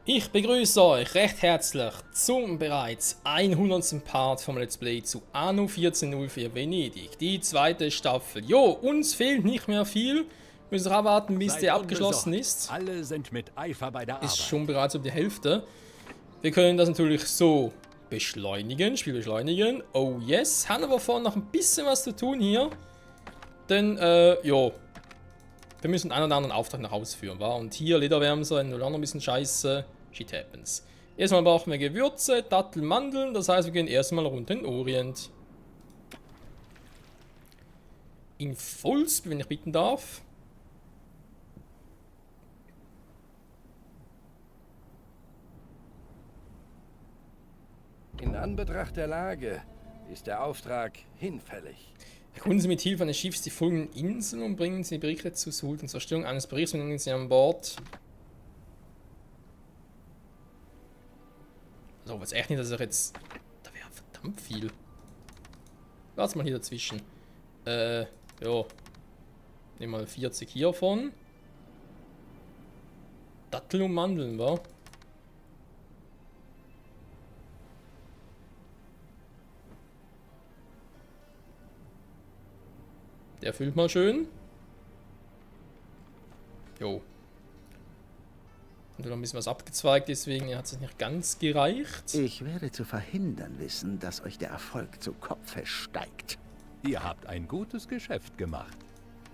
Ich begrüße euch recht herzlich zum bereits 100. Part vom Let's Play zu Anno 1404 Venedig, die zweite Staffel. Jo, uns fehlt nicht mehr viel. Müssen noch abwarten, bis der abgeschlossen ist. Alle sind mit Eifer bei der Arbeit. Ist schon bereits um die Hälfte. Wir können das natürlich so beschleunigen, Spiel beschleunigen. Oh yes, haben aber vorhin noch ein bisschen was zu tun hier. Denn, jo. Wir müssen einen oder anderen Auftrag noch ausführen, wa? Und hier Lederwärmser, in noch ein bisschen Scheiße. Shit happens. Erstmal brauchen wir Gewürze, Datteln, Mandeln. Das heißt, wir gehen erstmal runter in den Orient. In Fulsp, wenn ich bitten darf. In Anbetracht der Lage ist der Auftrag hinfällig. Erkunden Sie mit Hilfe eines Schiffs die folgenden Inseln und bringen Sie Berichte zur Sultan. Zerstörung eines Berichts und nehmen Sie an Bord. So, was echt nicht, dass ich jetzt... Da wäre verdammt viel. Warte mal hier dazwischen. Ja. Nehmen mal 40 hiervon. Datteln und Mandeln, wa? Der füllt mal schön. Jo. Und noch ein bisschen was abgezweigt, deswegen hat es nicht ganz gereicht. Ich werde zu verhindern wissen, dass euch der Erfolg zu Kopfe steigt. Ihr habt ein gutes Geschäft gemacht.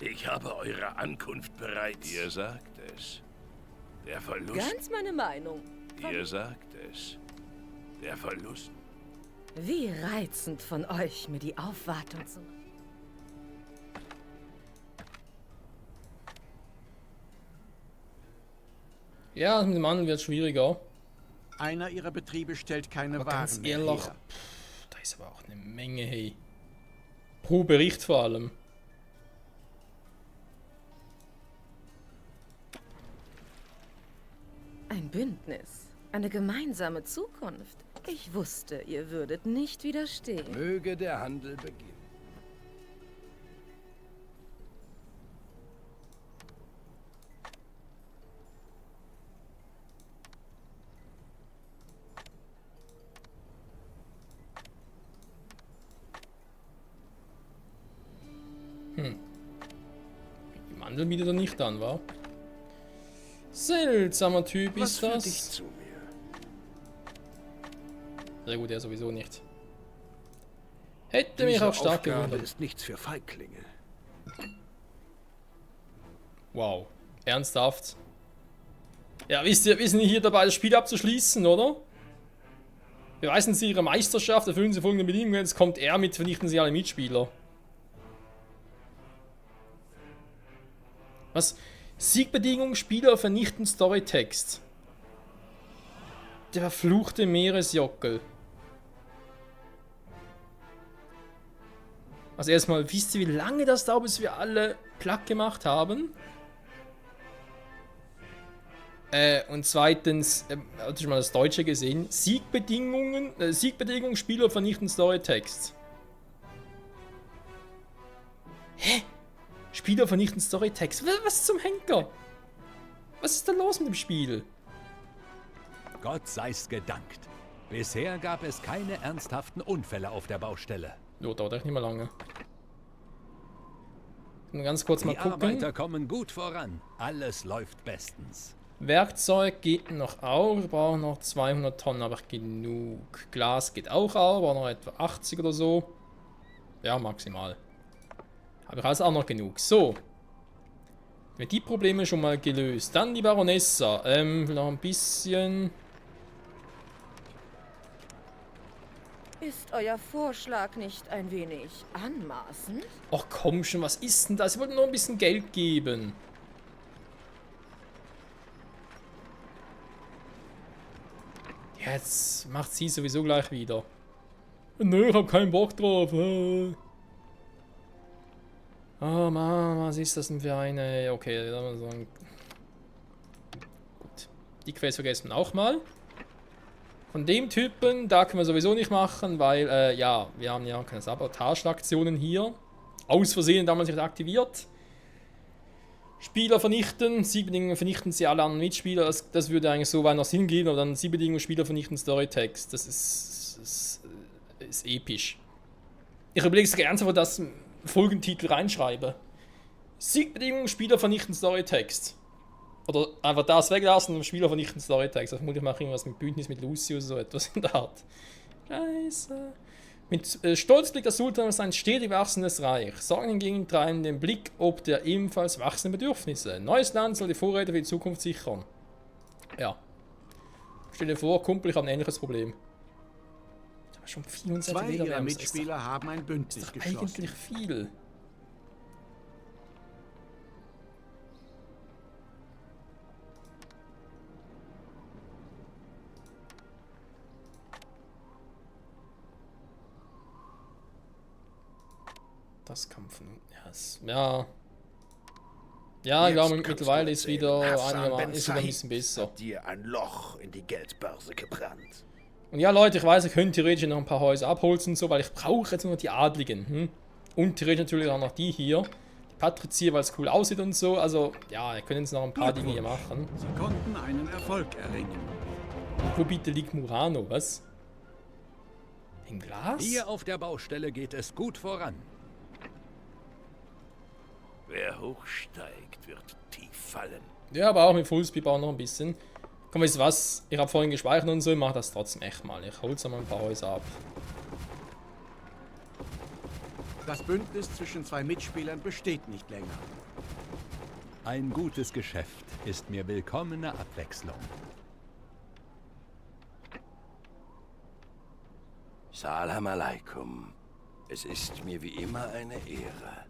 Ich habe eure Ankunft bereits. Ihr sagt es. Der Verlust. Ganz meine Meinung. Ihr sagt es. Der Verlust. Wie reizend von euch, mir die Aufwartung zu machen. Ja, mit dem Mandeln wird es schwieriger. Einer ihrer Betriebe stellt keine Aber Waren ganz mehr ehrlich, her. da ist aber auch eine Menge, hey. Pro Bericht vor allem. Ein Bündnis. Eine gemeinsame Zukunft. Ich wusste, ihr würdet nicht widerstehen. Möge der Handel beginnen. Die Mandeln bietet er nicht an, wa? Seltsamer Typ Was ist führt dich das. zu mir? Sehr gut, er sowieso nicht. Hätte mich Diese auch stark Aufgabe gewundert. ist nichts für Feiglinge. Wow. Ernsthaft? Ja, wisst ihr, wir sind hier dabei, das Spiel abzuschließen, oder? Beweisen Sie Ihre Meisterschaft, erfüllen Sie folgende Bedingungen, jetzt kommt er mit, vernichten Sie alle Mitspieler. Was? Siegbedingung, Spieler vernichten Storytext. Der verfluchte Meeresjockel. Also erstmal, wisst ihr, wie lange das dauert, bis wir alle platt gemacht haben? Und zweitens, hatte ich mal das Deutsche gesehen, Siegbedingungen, Spieler vernichten Storytext. Hä? Spieler vernichten Storytext. Was zum Henker? Was ist da los mit dem Spiel? Gott sei's gedankt. Bisher gab es keine ernsthaften Unfälle auf der Baustelle. Jo, dauert echt nicht mehr lange. Nur ganz kurz mal Die gucken. Arbeiter kommen gut voran. Alles läuft bestens. Werkzeug geht noch auch. Wir brauchen noch 200 Tonnen, aber genug. Glas geht auch, aber noch etwa 80 oder so. Ja, maximal. Aber ich also auch noch genug. So. Mit die Probleme schon mal gelöst. Dann die Baronessa. Noch ein bisschen. Ist euer Vorschlag nicht ein wenig anmaßend? Ach komm schon, was ist denn das? Ich wollte nur ein bisschen Geld geben. Jetzt macht sie sowieso gleich wieder. Nö, ich hab keinen Bock drauf. Oh Mann, was ist das denn für eine... Okay, dann muss man sagen... Gut. Die Quest vergessen wir auch mal. Von dem Typen, da können wir sowieso nicht machen, weil, ja, wir haben ja keine Sabotage-Aktionen hier. Aus Versehen damals nicht aktiviert. Spieler vernichten, Siegbedingungen vernichten sie alle anderen Mitspieler. Das würde eigentlich so weit noch Sinn geben, aber dann Siegbedingungen Spieler vernichten Storytext. Das ist episch. Ich überlege es ernsthaft, das Folgentitel reinschreibe. Siegbedingungen Spieler vernichten Storytext. Oder einfach das weglassen und Spieler vernichten Storytext. Also vermutlich mache ich irgendwas mit Bündnis mit Lucius oder so etwas in der Art. Scheiße. Mit Stolz blickt der Sultan auf sein stetig wachsendes Reich. Sorgen hingegen treiben den Blick ob der ebenfalls wachsenden Bedürfnisse. Neues Land soll die Vorräte für die Zukunft sichern. Ja. Stell dir vor, Kumpel, ich habe ein ähnliches Problem. Aber schon 24 Zwei ihrer Wiederwärms, Mitspieler haben ein Bündnis ist doch geschlossen. eigentlich viel. Das Kampf. Ja. Ja, ich glaube, mittlerweile ist wieder einigermaßen ein bisschen besser. Dir ein Loch in die Geldbörse gebrannt. Und ja, Leute, ich weiß, ich könnte theoretisch noch ein paar Häuser abholzen und so, weil ich brauche jetzt nur die Adligen. Und theoretisch natürlich auch noch die hier. Die Patrizier, weil es cool aussieht und so. Also, ja, wir können jetzt noch ein paar Dinge hier machen. Sie konnten einen Erfolg erringen. Wo bitte liegt Murano, was? Im Glas? Hier auf der Baustelle geht es gut voran. Wer hochsteigt, wird tief fallen. Ja, aber auch mit Fullspeed auch noch ein bisschen. Komm, weißt du was? Ich habe vorhin gespeichert und so, ich mache das trotzdem echt mal. Ich hole jetzt mal ein paar Häuser ab. Das Bündnis zwischen zwei Mitspielern besteht nicht länger. Ein gutes Geschäft ist mir willkommene Abwechslung. Salam alaikum. Es ist mir wie immer eine Ehre.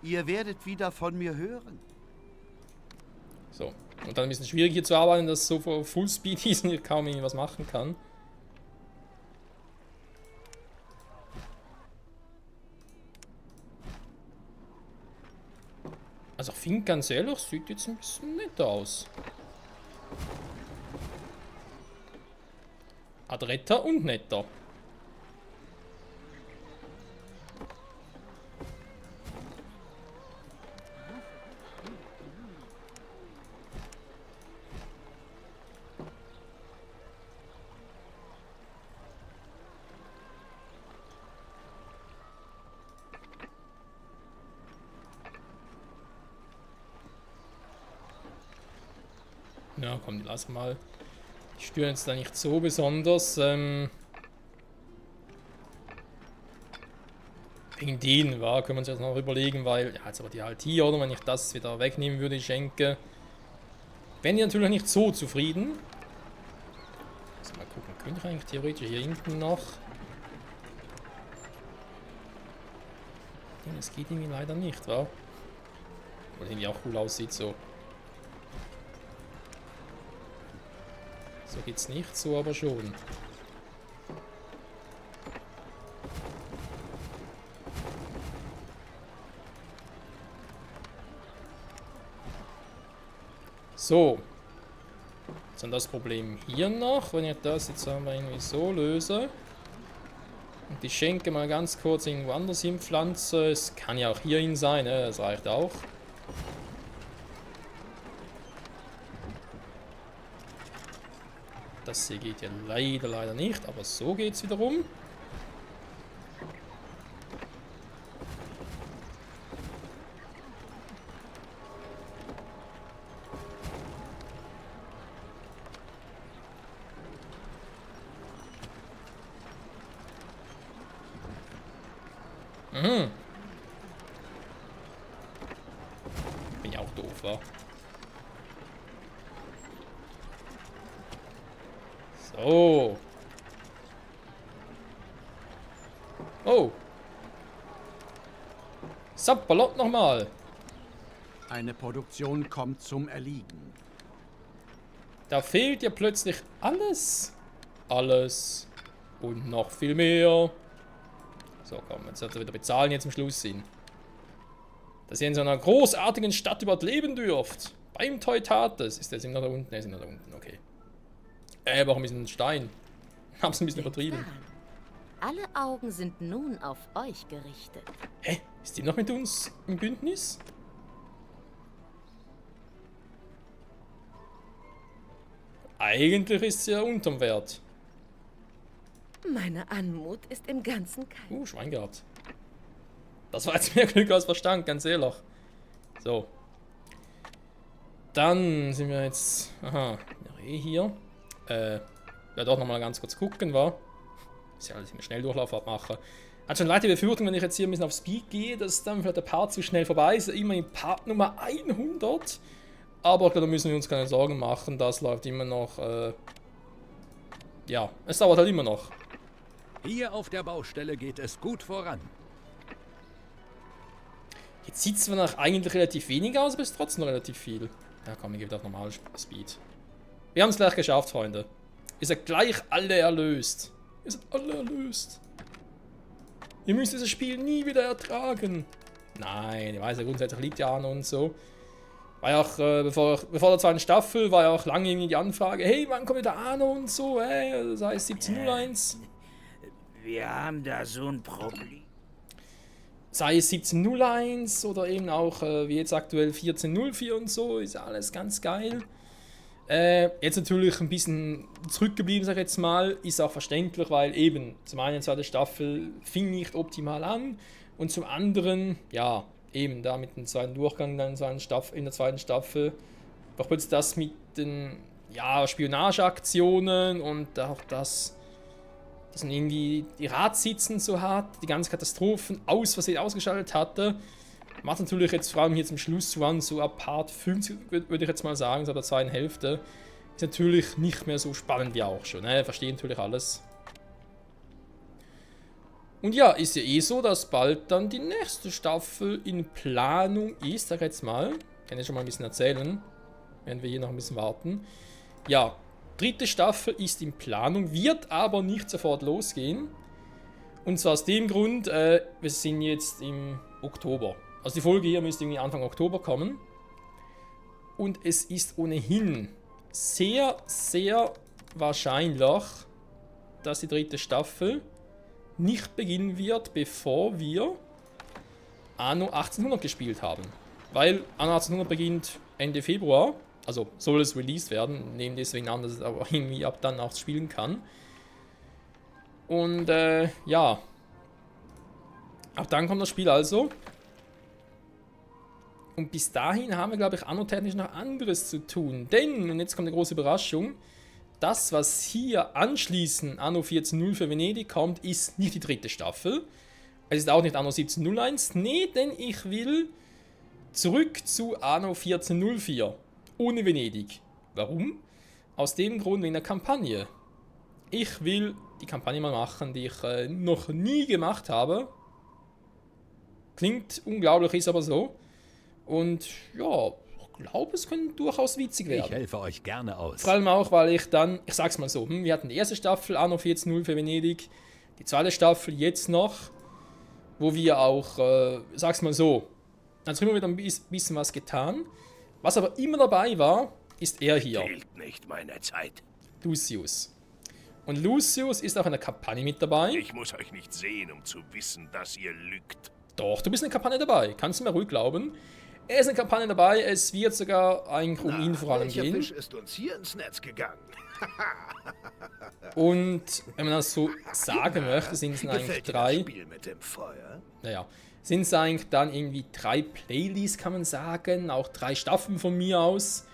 Ihr werdet wieder von mir hören. So. Und dann ein bisschen schwierig hier zu arbeiten, dass es so Fullspeed ist und ich kaum irgendwas machen kann. Also ich finde ganz ehrlich, sieht jetzt ein bisschen netter aus. Adretter und netter. Ja, komm, lass mal. Die stören jetzt da nicht so besonders. Wegen denen, können wir uns jetzt noch überlegen, weil, ja, jetzt aber die halt hier, oder wenn ich das wieder wegnehmen würde, schenke. Wenn die natürlich nicht so zufrieden. Mal gucken, könnte ich eigentlich theoretisch hier hinten noch. Das geht irgendwie leider nicht, wa? Weil irgendwie auch cool aussieht so. So geht's nicht, so aber schon. So. Jetzt dann das Problem hier noch, wenn ich das jetzt einmal irgendwie so löse. Und die Schenke mal ganz kurz irgendwo anders hinpflanze. Es kann ja auch hierhin sein, ne? Das reicht auch. Das hier geht ja leider nicht, aber so geht's wiederum. Bin ja auch doof, wa? So. Oh. Subballot nochmal. Eine Produktion kommt zum Erliegen. Da fehlt ja plötzlich alles. Alles. Und noch viel mehr. So, komm, jetzt wird er wieder bezahlen, jetzt zum Schluss hin. Dass ihr in so einer großartigen Stadt überhaupt leben dürft. Beim Teutates. Ist der Sinn noch da unten? Ne, sind noch da unten, okay. Warum ist ein Stein? Hab's ein bisschen übertrieben. Alle Augen sind nun auf euch gerichtet. Hä? Ist die noch mit uns im Bündnis? Eigentlich ist sie ja unterm Wert. Meine Anmut ist im Ganzen kein... Schwein gehabt. Das war jetzt mehr Glück als Verstand, ganz ehrlich. So. Dann sind wir jetzt... Aha, hier. Ja, doch nochmal ganz kurz gucken, war. Ist ja alles in der Schnelldurchlauf abmachen. Hat schon Leute die Befürchtung, wenn ich jetzt hier ein bisschen auf Speed gehe, dass dann vielleicht der Part zu schnell vorbei ist. Immer in Part Nummer 100. Aber ich glaube, da müssen wir uns keine Sorgen machen. Das läuft immer noch. Ja, es dauert halt immer noch. Hier auf der Baustelle geht es gut voran. Jetzt sieht es zwar nach eigentlich relativ wenig aus, aber es ist trotzdem noch relativ viel. Ja komm, ich gebe auf normal Speed. Wir haben es gleich geschafft, Freunde. Ihr seid gleich alle erlöst. Ihr seid alle erlöst. Ihr müsst dieses Spiel nie wieder ertragen. Nein, ich weiß ja, grundsätzlich liegt ja an und so. War ja auch, bevor der zweiten Staffel, war ja auch lange irgendwie die Anfrage, hey, wann kommt wieder Arno und so, das heißt 1701. Wir haben da so ein Problem. Sei es 1701 oder eben auch, wie jetzt aktuell 1404 und so, ist ja alles ganz geil. Jetzt natürlich ein bisschen zurückgeblieben, sag ich jetzt mal, ist auch verständlich, weil eben zum einen die zweite Staffel fing nicht optimal an und zum anderen, ja, eben da mit dem zweiten Durchgang dann in der zweiten Staffel, auch plötzlich das mit den Spionageaktionen und auch das, dass man irgendwie die Ratssitzen so hat, die ganzen Katastrophen aus Versehen ausgeschaltet hatte. Macht natürlich jetzt vor allem hier zum Schluss so ab Part 50, würde ich jetzt mal sagen, so ab der zweiten Hälfte, ist natürlich nicht mehr so spannend wie auch schon. Ne? Verstehe natürlich alles. Und ja, ist ja eh so, dass bald dann die nächste Staffel in Planung ist, sag ich jetzt mal. Kann ich schon mal ein bisschen erzählen, während wir hier noch ein bisschen warten. Ja, dritte Staffel ist in Planung, wird aber nicht sofort losgehen. Und zwar aus dem Grund, wir sind jetzt im Oktober. Also die Folge hier müsste irgendwie Anfang Oktober kommen. Und es ist ohnehin sehr, sehr wahrscheinlich, dass die dritte Staffel nicht beginnen wird, bevor wir Anno 1800 gespielt haben. Weil Anno 1800 beginnt Ende Februar. Also soll es released werden. Nehmen deswegen an, dass es aber irgendwie ab dann auch spielen kann. Und ja. Ab dann kommt das Spiel also. Und bis dahin haben wir, glaube ich, anno-technisch noch anderes zu tun. Denn, und jetzt kommt eine große Überraschung, das, was hier anschließend Anno 14.0 für Venedig kommt, ist nicht die dritte Staffel. Es ist auch nicht Anno 17.01. Nee, denn ich will zurück zu Anno 14.04. Ohne Venedig. Warum? Aus dem Grund wegen der Kampagne. Ich will die Kampagne mal machen, die ich noch nie gemacht habe. Klingt unglaublich, ist aber so. Und ja, ich glaube, es könnte durchaus witzig werden. Ich helfe euch gerne aus. Vor allem auch, weil ich dann, ich sag's mal so, wir hatten die erste Staffel, Anno 14.0 für Venedig, die zweite Staffel jetzt noch, wo wir auch, sag's mal so, dann hat immer wieder ein bisschen was getan. Was aber immer dabei war, ist er hier. Fehlt nicht meine Zeit. Lucius. Und Lucius ist auch in der Kampagne mit dabei. Ich muss euch nicht sehen, um zu wissen, dass ihr lügt. Doch, du bist in der Kampagne dabei. Kannst du mir ruhig glauben. Er ist in der Kampagne dabei. Es wird sogar eigentlich um ihn vor allem gehen. Fisch ist uns hier ins Netz gegangen? Und wenn man das so sagen möchte, sind es eigentlich drei. Spiel mit dem Feuer? Naja, sind es eigentlich dann irgendwie 3 Playlists, kann man sagen. Auch 3 Staffeln von mir aus,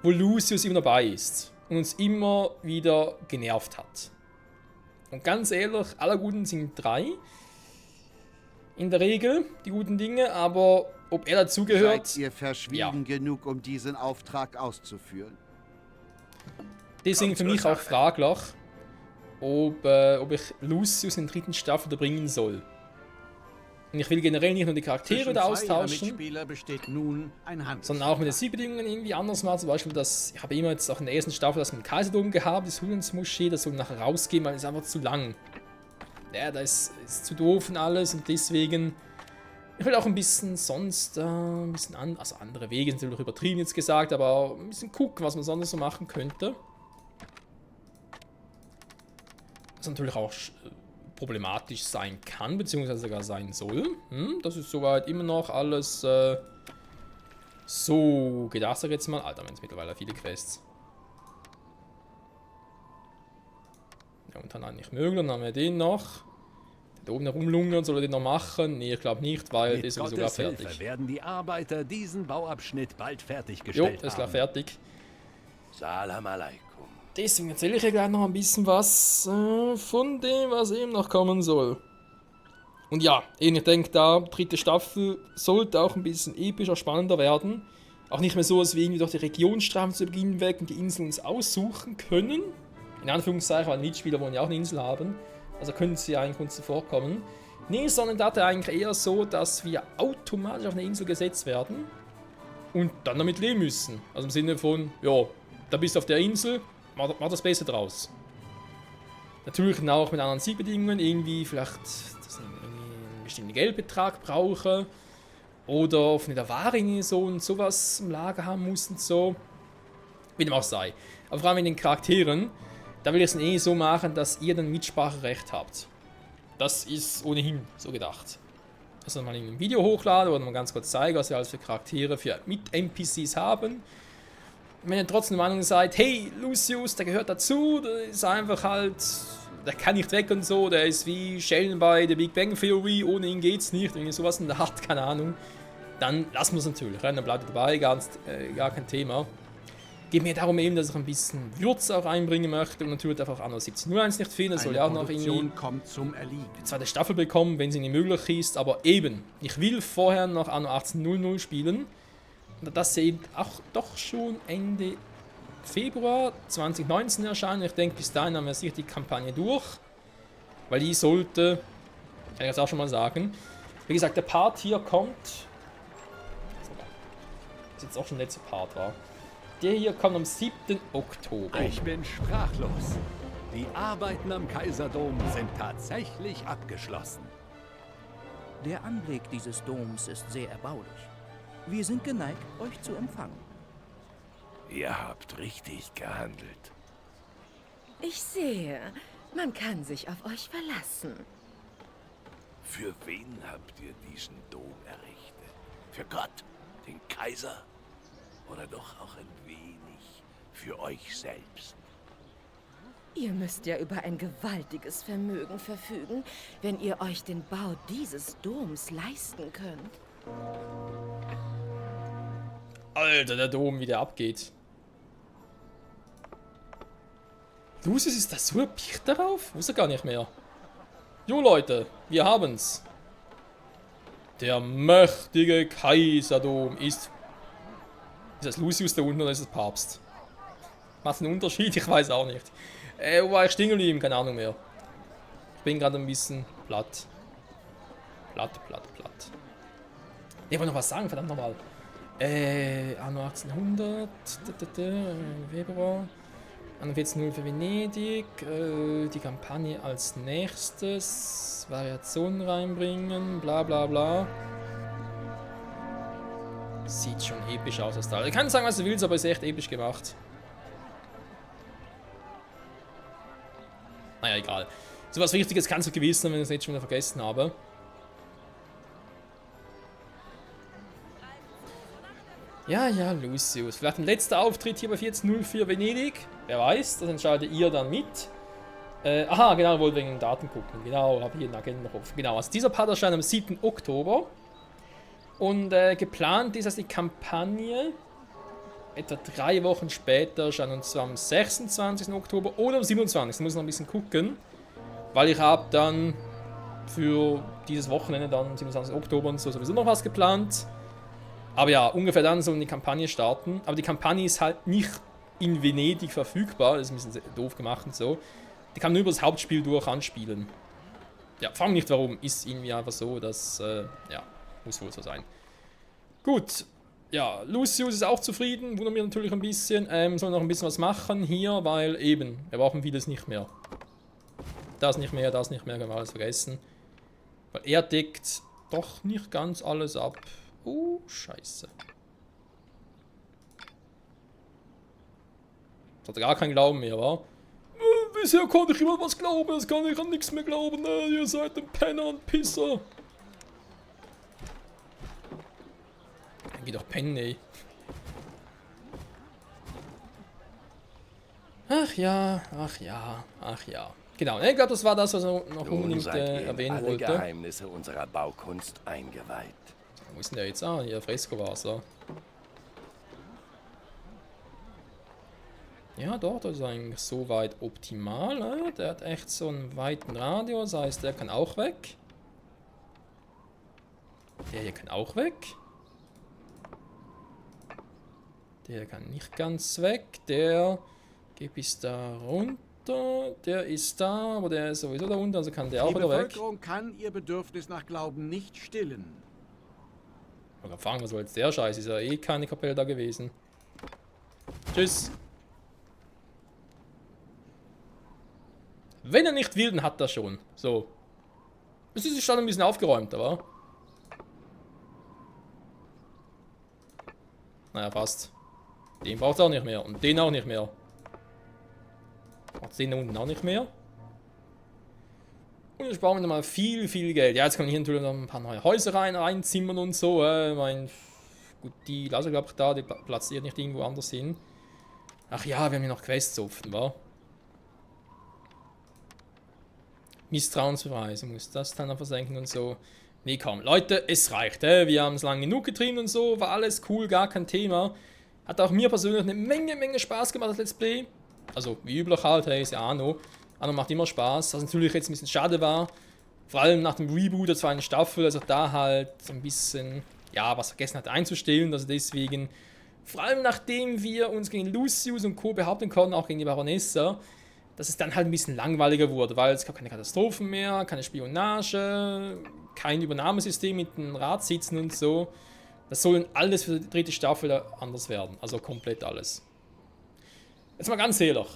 wo Lucius immer dabei ist und uns immer wieder genervt hat. Und ganz ehrlich, alle guten sind 3. In der Regel, die guten Dinge, aber ob er dazugehört... Seid ihr verschwiegen genug, um diesen Auftrag auszuführen? Deswegen für mich auch fraglich, ob ich Lucius in der 3. Staffel da bringen soll. Und ich will generell nicht nur die Charaktere da austauschen, besteht nun ein sondern auch mit den Siegbedingungen irgendwie anders machen. Zum Beispiel, ich habe immer jetzt auch in der ersten Staffel das mit dem Kaiserdom gehabt, das Hunsmoschee, das soll nachher rausgehen, weil es einfach zu lang. ja, das ist zu doof und alles und deswegen, ich will auch ein bisschen sonst, also andere Wege sind natürlich übertrieben jetzt gesagt, aber auch ein bisschen gucken, was man sonst so machen könnte. Was natürlich auch problematisch sein kann, beziehungsweise sogar sein soll. Das ist soweit immer noch alles so gedacht, sag ich jetzt mal. Alter, wenn es mittlerweile viele Quests. Ja, und dann eigentlich möglich, dann haben wir den noch. Da oben herumlungern, soll er den noch machen? Nee, ich glaube nicht, weil Mit der ist sogar Gottes fertig. Hilfe werden die Arbeiter diesen Bauabschnitt bald Jo, fertiggestellt ist klar haben. fertig. Salam alaikum. Deswegen erzähle ich ja gleich noch ein bisschen was von dem, was eben noch kommen soll. Und ja, ich denke, da dritte Staffel sollte auch ein bisschen epischer, spannender werden. Auch nicht mehr so, dass wir irgendwie durch die Region zu Beginn weg und die Inseln uns aussuchen können. In Anführungszeichen, weil Mitspieler wollen ja auch eine Insel haben. Also können sie ja eigentlich uns zuvorkommen. Nee, sondern da eigentlich eher so, dass wir automatisch auf eine Insel gesetzt werden und dann damit leben müssen. Also im Sinne von, ja, da bist du auf der Insel, mach das Beste draus. Natürlich auch mit anderen Siegbedingungen, irgendwie vielleicht dass ich irgendwie einen bestimmten Geldbetrag brauche oder auf der Ware irgendwie so und sowas im Lager haben muss und so. Wie dem auch sei. Aber vor allem in den Charakteren, da will ich es so machen, dass ihr dann Mitspracherecht habt. Das ist ohnehin so gedacht. Also mal in ein Video hochladen oder mal ganz kurz zeigen, was wir alles für Charaktere mit NPCs haben. Wenn ihr trotzdem der Meinung seid, hey, Lucius, der gehört dazu, der ist einfach halt, der kann nicht weg und so, der ist wie Sheldon bei The Big Bang Theory, ohne ihn geht's nicht, irgendwie sowas in der Art, keine Ahnung. Dann lassen wir es natürlich, dann bleibt ihr dabei, gar kein Thema. Geht mir darum eben, dass ich ein bisschen Würze auch einbringen möchte und natürlich darf auch Anno 1701 nicht fehlen, das soll ja auch noch irgendwie kommt zum Erliegen. die zweite Staffel bekommen, wenn sie nicht möglich ist, aber eben, ich will vorher noch Anno 1800 spielen. Und das eben auch doch schon Ende Februar 2019 erscheinen. Ich denke, bis dahin haben wir sicher die Kampagne durch. Weil die sollte, kann ich jetzt auch schon mal sagen, wie gesagt, der Part hier kommt, was jetzt auch schon der letzte Part war. Der hier kommt am 7. Oktober. Ich bin sprachlos. Die Arbeiten am Kaiserdom sind tatsächlich abgeschlossen. Der Anblick dieses Doms ist sehr erbaulich. Wir sind geneigt, euch zu empfangen. Ihr habt richtig gehandelt. Ich sehe, man kann sich auf euch verlassen. Für wen habt ihr diesen Dom errichtet? Für Gott, den Kaiser? Oder doch auch ein wenig für euch selbst? Ihr müsst ja über ein gewaltiges Vermögen verfügen, wenn ihr euch den Bau dieses Doms leisten könnt. Alter, der Dom, wie der abgeht. Lucius, ist das so erpicht darauf? Wusste gar nicht mehr. Jo Leute, wir haben's. Der mächtige Kaiserdom ist... Ist das Lucius da unten oder ist es Papst? Macht einen Unterschied? Ich weiß auch nicht. Wo war ich stehen geblieben? Keine Ahnung mehr. Ich bin gerade ein bisschen platt. Platt. Ich wollte noch was sagen, verdammt nochmal. Anno 1800, Februar, Anno 1400 für Venedig, die Kampagne als nächstes, Variationen reinbringen, bla bla bla. Sieht schon episch aus, das Teil. Ich kann sagen, was du willst, aber ist echt episch gemacht. Naja, egal. So was Wichtiges kann es so gewesen sein, wenn ich es jetzt schon wieder vergessen habe. Ja, Lucius. Vielleicht ein letzter Auftritt hier bei 1404 Venedig. Wer weiß, das entscheidet ihr dann mit. Aha, genau, wollte wegen den Daten gucken. Genau, habe hier einen Agenten noch offen. Genau, also dieser Part erscheint am 7. Oktober. Und geplant ist, dass die Kampagne etwa 3 Wochen später erscheint. Und zwar am 26. Oktober oder am 27. Ich muss noch ein bisschen gucken. Weil ich habe dann für dieses Wochenende, dann am 27. Oktober und so, sowieso noch was geplant. Aber ja, ungefähr dann sollen die Kampagne starten. Aber die Kampagne ist halt nicht in Venedig verfügbar. Das ist ein bisschen doof gemacht und so. Die kann man nur über das Hauptspiel durch anspielen. Ja, frag mich nicht warum. Ist irgendwie einfach so, dass, ja, muss wohl so sein. Gut. Ja, Lucius ist auch zufrieden. Wundert mich natürlich ein bisschen. Soll noch ein bisschen was machen hier, weil eben, wir brauchen vieles nicht mehr. das nicht mehr, können wir alles vergessen. Weil er deckt doch nicht ganz alles ab. Oh, scheiße. Das hat gar keinen Glauben mehr, wa? Bisher konnte ich immer was glauben, jetzt kann ich an nichts mehr glauben. Ihr seid ein Penner und Pisser. Dann geht doch pennen, ey. Ach ja, ach ja, ach ja. Genau, ich glaube, das war das, was er noch Nun unbedingt seid ihr in erwähnen alle wollte. Geheimnisse unserer Baukunst eingeweiht. Wo ist denn der jetzt? Ah, hier, Fresco war es, ja. Ja, dort ist eigentlich soweit optimal. Ne? Der hat echt so einen weiten Radius, das heißt, der kann auch weg. Der hier kann auch weg. Der kann nicht ganz weg. Der geht bis da runter. Der ist da, aber der ist sowieso da unten, also kann der auch wieder weg. Die Bevölkerung kann ihr Bedürfnis nach Glauben nicht stillen. Mal fragen, was soll jetzt der Scheiß? Ist ja eh keine Kapelle da gewesen. Tschüss. Wenn er nicht will, dann hat er schon. So. Es ist schon ein bisschen aufgeräumt, aber. Naja, passt. Den braucht es auch nicht mehr. Und den auch nicht mehr. Braucht den da unten auch nicht mehr. Und jetzt sparen wir nochmal viel, viel Geld. Ja, jetzt kann ich hier natürlich noch ein paar neue Häuser reinzimmern und so. Gut, die lasse ich glaube ich da, die platziert nicht irgendwo anders hin. Ach ja, wir haben hier noch Quests offen, wa? Misstrauensbeweise, muss das dann noch versenken und so. Nee, komm, Leute, es reicht. Wir haben es lang genug getrieben und so, war alles cool, gar kein Thema. Hat auch mir persönlich eine Menge Spaß gemacht, das Let's Play. Also, wie üblich halt, hey, ist ja Anno. Anno macht immer Spaß, was natürlich jetzt ein bisschen schade war. Vor allem nach dem Reboot der zweiten Staffel, also da halt so ein bisschen, ja, was vergessen hat einzustellen. Also deswegen, vor allem nachdem wir uns gegen Lucius und Co. behaupten konnten, auch gegen die Baronessa, dass es dann halt ein bisschen langweiliger wurde, weil es gab keine Katastrophen mehr, keine Spionage, kein Übernahmesystem mit den Ratssitzen und so. Das soll alles für die dritte Staffel anders werden, also komplett alles. Jetzt mal ganz ehrlich,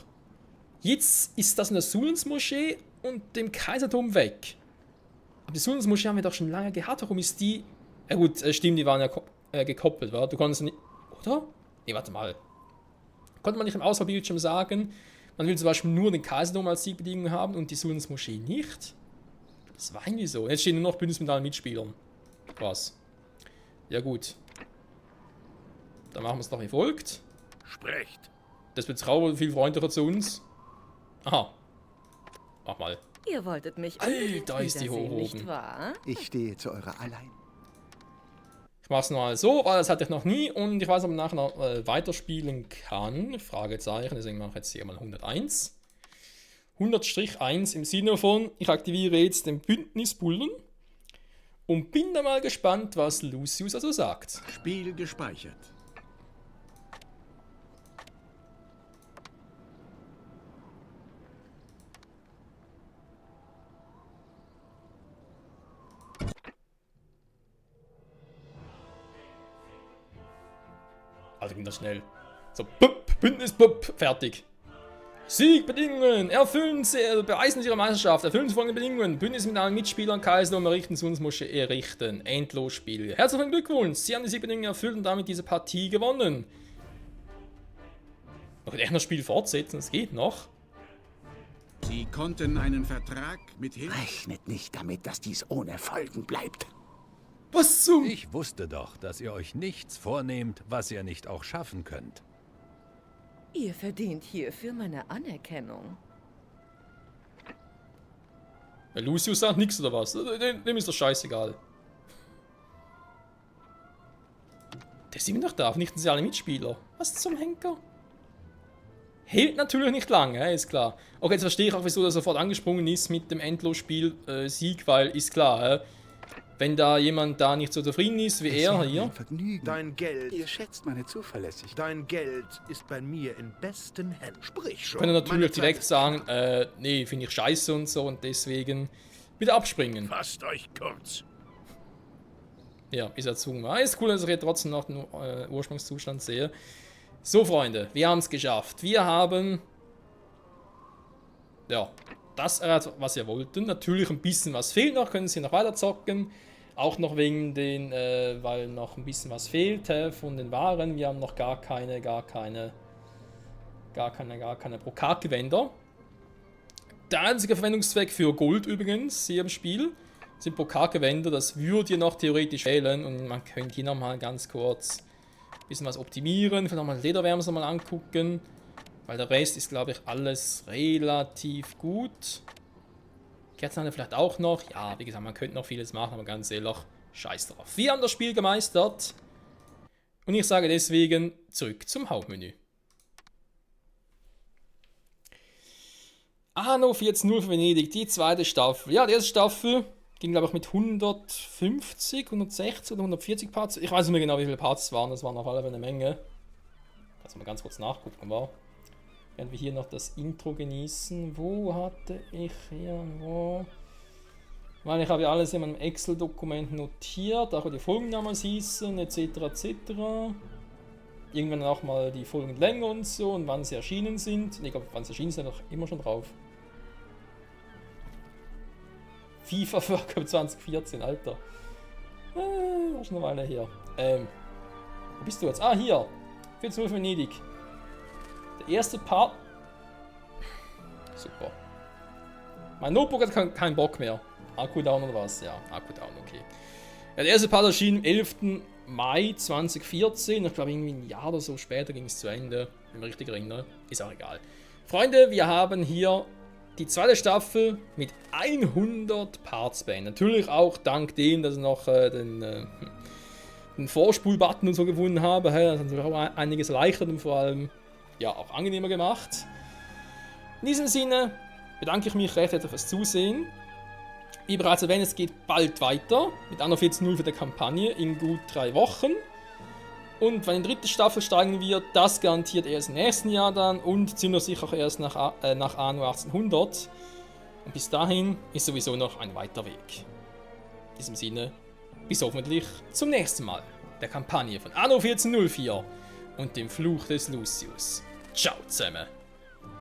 jetzt ist das in der Sulens-Moschee und dem Kaiserturm weg. Aber die Sulens-Moschee haben wir doch schon lange gehabt, warum ist die... Ja gut, stimmt, die waren ja gekoppelt, wa? Du konntest nicht... Oder? Nee, warte mal. Konnte man nicht im Auswahlbildschirm sagen... Man will zum Beispiel nur den Kaiserturm als Siegbedingung haben und die Sulens-Moschee nicht. Das war irgendwie so. Jetzt stehen nur noch Bündnis mit allen Mitspielern. Krass. Ja gut. Dann machen wir es doch wie folgt. Sprecht. Das wird Trauer viel freundlicher zu uns. Aha. Mach mal. Ihr wolltet mich Alter, ist die wiedersehen, hoch nicht oben. wahr? Ich stehe zu eurer allein. Ich mach's mal so, weil das hatte ich noch nie und ich weiß, ob man nachher noch weiterspielen kann. Fragezeichen, deswegen mache ich jetzt hier mal 101. 100-1 im Sinne von, ich aktiviere jetzt den Bündnisbullen und bin da mal gespannt, was Lucius also sagt. Spiel gespeichert. Also ging das schnell. So, Bündnis, fertig. Siegbedingungen, erfüllen Sie, beweisen Sie Ihre Meisterschaft, erfüllen Sie folgende Bedingungen. Bündnis mit allen Mitspielern, Kaiserturm errichten, Sulens-Moschee errichten. Endlosspiel. Herzlichen Glückwunsch, Sie haben die Siegbedingungen erfüllt und damit diese Partie gewonnen. Noch ein echtes Spiel fortsetzen, das geht noch. Sie konnten einen Vertrag mit Hilfe... Rechnet nicht damit, dass dies ohne Folgen bleibt. Was zum... Ich wusste doch, dass ihr euch nichts vornehmt, was ihr nicht auch schaffen könnt. Ihr verdient hierfür meine Anerkennung. Ja, Lucius sagt nichts oder was? Dem ist doch scheißegal. Der ist immer noch da, vernichten sie alle Mitspieler. Was zum Henker? Hält natürlich nicht lange, ist klar. Okay, jetzt verstehe ich auch, wieso er sofort angesprungen ist mit dem Endlosspiel Sieg, weil ist klar, wenn da jemand da nicht so zufrieden ist wie er hier. Ein Vergnügen. Dein Geld, Ihr schätzt meine Zuverlässigkeit. dein Geld ist bei mir in besten Händen. Sprich schon. Können natürlich Meine Zeit direkt ist sagen, nee, finde ich scheiße und so und deswegen wieder abspringen. Fasst euch kurz. Ja, ist erzwungen war. Ist cool, dass ich hier trotzdem noch den Ursprungszustand sehe. So, Freunde, wir haben es geschafft. Wir haben... Ja, das erreicht, was ihr wollten. Natürlich ein bisschen was fehlt noch, können Sie noch weiter zocken. Auch noch wegen den, weil noch ein bisschen was fehlt von den Waren. Wir haben noch gar keine Brokatgewänder. Der einzige Verwendungszweck für Gold übrigens hier im Spiel sind Brokatgewänder. Das würde ihr noch theoretisch fehlen und man könnte hier nochmal ganz kurz ein bisschen was optimieren. Vielleicht nochmal Lederwärme mal angucken, weil der Rest ist, glaube ich, alles relativ gut. Kerzenhanne vielleicht auch noch. Ja, wie gesagt, man könnte noch vieles machen, aber ganz ehrlich, scheiß drauf. Wir haben das Spiel gemeistert und ich sage deswegen zurück zum Hauptmenü. Anno 14.0 für Venedig, die zweite Staffel. Ja, die erste Staffel ging, glaube ich, mit 150, 160 oder 140 Parts. Ich weiß nicht mehr genau, wie viele Parts es waren. Das waren auf alle Fälle eine Menge. Kannst du mal ganz kurz nachgucken, war. Während wir hier noch das Intro genießen. Wo hatte ich hier? Wo? Weil ich habe ja alles in meinem Excel-Dokument notiert, auch wie die Folgen damals hießen, etc. etc. Irgendwann auch mal die Folgenlänge und so und wann sie erschienen sind. Ich glaube, wann sie erschienen sind, doch immer schon drauf. FIFA World Cup 2014, Alter. War schon eine Weile her. Wo bist du jetzt? Ah, hier. 14.0 Venedig. Der erste Part. Super. Mein Notebook hat keinen Bock mehr. Akku down oder was? Ja, Akku down, okay. Ja, der erste Part erschien am 11. Mai 2014. Ich glaube, irgendwie ein Jahr oder so später ging es zu Ende. Wenn ich mich richtig erinnere. Ist auch egal. Freunde, wir haben hier die zweite Staffel mit 100 Parts beendet. Natürlich auch dank dem, dass ich noch den Vorspul-Button und so gewonnen habe. Das hat natürlich auch einiges erleichtert und vor allem ja, auch angenehmer gemacht. In diesem Sinne bedanke ich mich recht herzlich fürs Zusehen. Wie bereits erwähnt, es geht bald weiter mit Anno 14.0 für die Kampagne in gut 3 Wochen. Und wenn die dritte Staffel steigen wird, das garantiert erst im nächsten Jahr dann und ziemlich sicher auch erst nach Anno 1800. Und bis dahin ist sowieso noch ein weiter Weg. In diesem Sinne, bis hoffentlich zum nächsten Mal. Der Kampagne von Anno 1404 und dem Fluch des Lucius. Ciao zusammen.